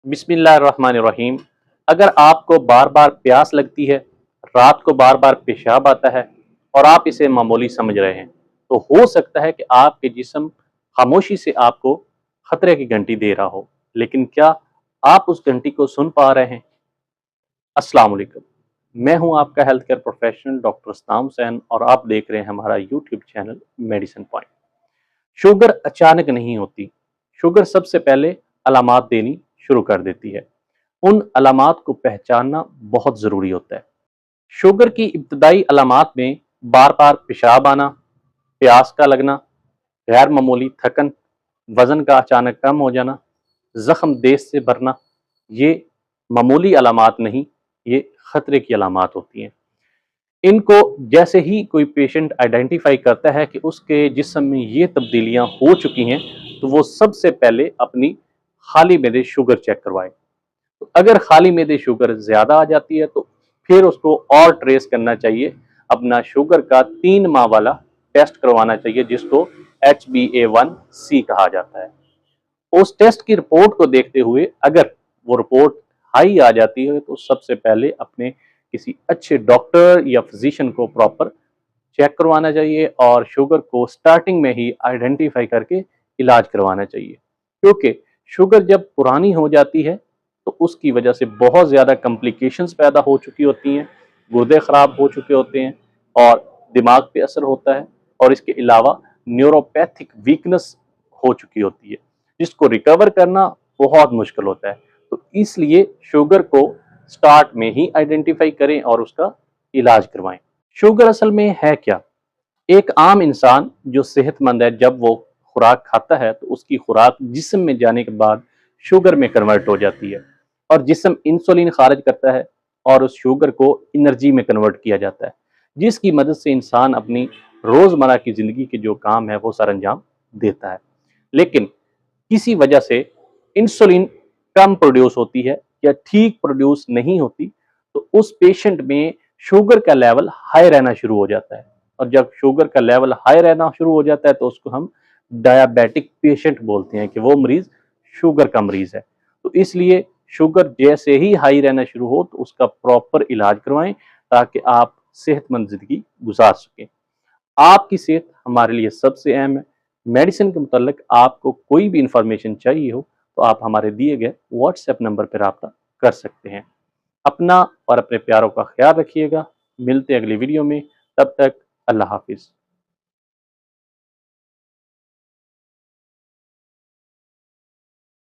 बिस्मिल्लाहिर्रहमानिर्रहीम। अगर आपको बार बार प्यास लगती है, रात को बार बार पेशाब आता है और आप इसे मामूली समझ रहे हैं, तो हो सकता है कि आपके जिस्म खामोशी से आपको खतरे की घंटी दे रहा हो। लेकिन क्या आप उस घंटी को सुन पा रहे हैं? अस्सलाम वालेकुम। मैं हूं आपका health care professional doctor Astam Hussain और आप देख रहे हैं हमारा YouTube channel medicine point. Sugar अचानक नहीं होती। शुगर सबसे पहले अलामात देनी शुरू कर देती है। उन अलामात को पहचानना बहुत ज़रूरी होता है। शुगर की इब्तदाई अलामात में बार-बार पेशाब आना, प्यास का लगना, गैर मामूली थकन, वज़न का अचानक कम हो जाना, ज़ख्म देर से भरना, ये मामूली अलामात नहीं, ये ख़तरे की अलामात होती हैं। इनको जैसे ही कोई पेशेंट आइडेंटिफ़ाई करता है कि उसके जिस्म में ये तब्दीलियाँ हो चुकी हैं, तो वो सबसे पहले अपनी खाली मैदे शुगर चेक करवाए। तो अगर खाली मैदे शुगर ज़्यादा आ जाती है तो फिर उसको और ट्रेस करना चाहिए। अपना शुगर का 3 माह वाला टेस्ट करवाना चाहिए जिसको HbA1c कहा जाता है। उस टेस्ट की रिपोर्ट को देखते हुए अगर वो रिपोर्ट हाई आ जाती है तो सबसे पहले अपने किसी अच्छे डॉक्टर या फिजिशियन को प्रॉपर चेक करवाना चाहिए और शुगर को स्टार्टिंग में ही आइडेंटिफाई करके इलाज करवाना चाहिए। क्योंकि शुगर जब पुरानी हो जाती है तो उसकी वजह से बहुत ज़्यादा कॉम्प्लिकेशंस पैदा हो चुकी होती हैं, गुर्दे ख़राब हो चुके होते हैं और दिमाग पे असर होता है और इसके अलावा न्यूरोपैथिक वीकनेस हो चुकी होती है, जिसको रिकवर करना बहुत मुश्किल होता है। तो इसलिए शुगर को स्टार्ट में ही आइडेंटिफाई करें और उसका इलाज करवाएं। शुगर असल में है क्या? एक आम इंसान जो सेहतमंद है जब वो खुराक खाता है तो उसकी खुराक जिस्म में जाने के बाद शुगर में कन्वर्ट हो जाती है और जिस्म इंसुलिन खारिज करता है और उस शुगर को एनर्जी में कन्वर्ट किया जाता है, जिसकी मदद से इंसान अपनी रोज़मर्रा की ज़िंदगी के जो काम है वो सर अंजाम देता है। लेकिन किसी वजह से इंसुलिन कम प्रोड्यूस होती है या ठीक प्रोड्यूस नहीं होती तो उस पेशेंट में शुगर का लेवल हाई रहना शुरू हो जाता है और जब शुगर का लेवल हाई रहना शुरू हो जाता है तो उसको हम डायबिटिक पेशेंट बोलते हैं कि वो मरीज शुगर का मरीज है। तो इसलिए शुगर जैसे ही हाई रहना शुरू हो तो उसका प्रॉपर इलाज करवाएं ताकि आप सेहतमंद जिंदगी गुजार सकें। आपकी सेहत हमारे लिए सबसे अहम है। मेडिसिन के मुतल्लिक आपको कोई भी इंफॉर्मेशन चाहिए हो तो आप हमारे दिए गए व्हाट्सएप नंबर पर रब्ता कर सकते हैं। अपना और अपने प्यारों का ख्याल रखिएगा। मिलते हैं अगली वीडियो में। तब तक अल्लाह हाफिज़।